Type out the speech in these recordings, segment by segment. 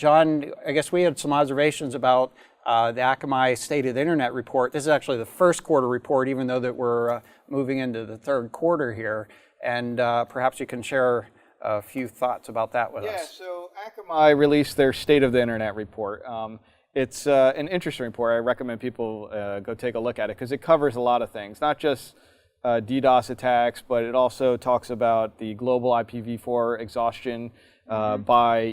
John, I guess we had some observations about the Akamai State of the Internet report. This is actually the first quarter report, even though that we're moving into the third quarter here. And perhaps you can share a few thoughts about that with us. Yeah, so Akamai released their State of the Internet report. It's an interesting report. I recommend people go take a look at it because it covers a lot of things, not just DDoS attacks, but it also talks about the global IPv4 exhaustion by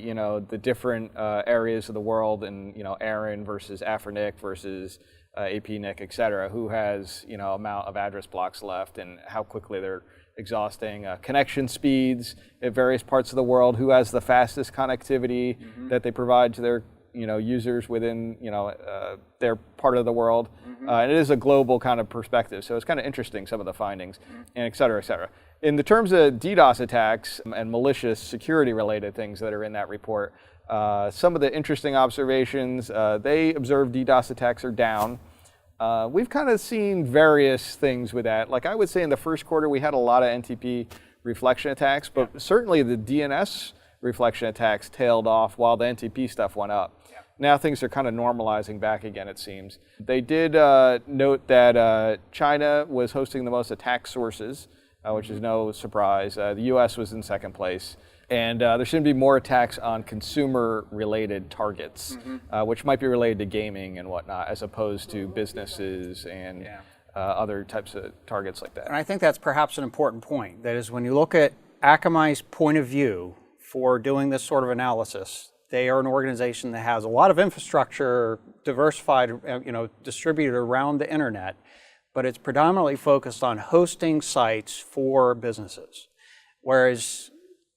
the different areas of the world, and ARIN versus AFRINIC versus APNIC, et cetera, who has amount of address blocks left and how quickly they're exhausting, connection speeds at various parts of the world, who has the fastest connectivity that they provide to their users within their part of the world. And it is a global kind of perspective, so it's kind of interesting, some of the findings, and et cetera, et cetera. In the terms of DDoS attacks and malicious security-related things that are in that report, some of the interesting observations, they observe DDoS attacks are down. We've kind of seen various things with that. Like I would say in the first quarter, we had a lot of NTP reflection attacks, but certainly the DNS reflection attacks tailed off while the NTP stuff went up. Now things are kind of normalizing back again, it seems. They did note that China was hosting the most attack sources, which is no surprise. The US was in second place. And there should be more attacks on consumer-related targets, which might be related to gaming and whatnot, as opposed to businesses and other types of targets like that. And I think that's perhaps an important point. That is, when you look at Akamai's point of view for doing this sort of analysis, they are an organization that has a lot of infrastructure diversified, distributed around the internet, but it's predominantly focused on hosting sites for businesses. Whereas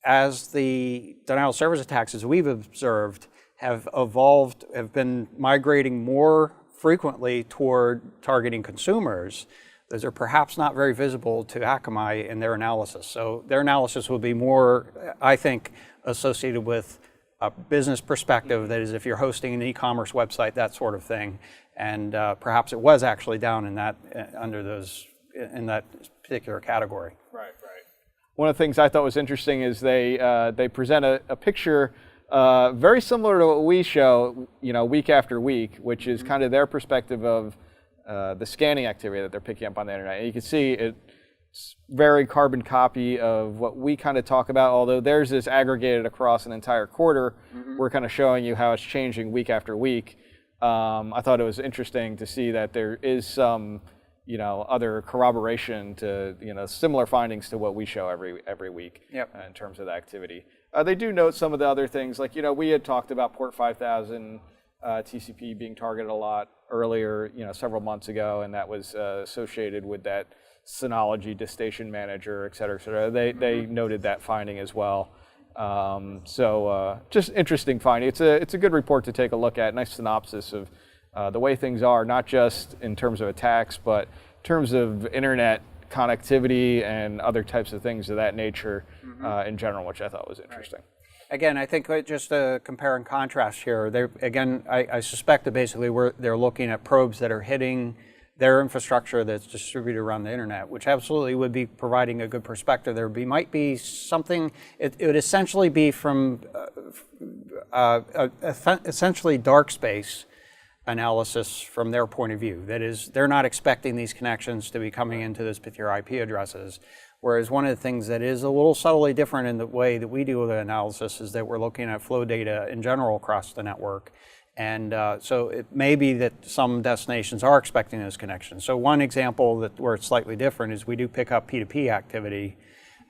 as the denial of service attacks, as we've observed, have evolved, have been migrating more frequently toward targeting consumers, those are perhaps not very visible to Akamai in their analysis. So their analysis will be more, I think, associated with a business perspective, that is, if you're hosting an e-commerce website, that sort of thing. And perhaps it was actually down in that, in that particular category. Right. One of the things I thought was interesting is they present a picture very similar to what we show, week after week, which is kind of their perspective of the scanning activity that they're picking up on the internet. And you can see it's very carbon copy of what we kind of talk about, although theirs is aggregated across an entire quarter. We're kind of showing you how it's changing week after week. I thought it was interesting to see that there is some other corroboration to similar findings to what we show every week in terms of the activity. They do note some of the other things, like we had talked about port 5000 TCP being targeted a lot earlier, several months ago, and that was associated with that Synology Distation Manager, et cetera, et cetera. They noted that finding as well. So just interesting finding. It's a good report to take a look at. Nice synopsis of the way things are, not just in terms of attacks, but in terms of internet connectivity and other types of things of that nature in general, which I thought was interesting. Right. Again, I think just to compare and contrast here, I suspect that basically they're looking at probes that are hitting their infrastructure that's distributed around the internet, which absolutely would be providing a good perspective. Might be something, it would essentially be from essentially dark space analysis from their point of view. That is, they're not expecting these connections to be coming into those particular IP addresses. Whereas one of the things that is a little subtly different in the way that we do the analysis is that we're looking at flow data in general across the network. And so it may be that some destinations are expecting those connections. So one example where it's slightly different is we do pick up P2P activity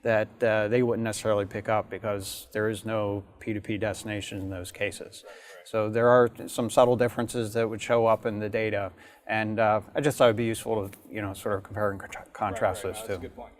that they wouldn't necessarily pick up because there is no P2P destination in those cases. So there are some subtle differences that would show up in the data. And I just thought it would be useful to sort of compare and contrast those two. That's a good point.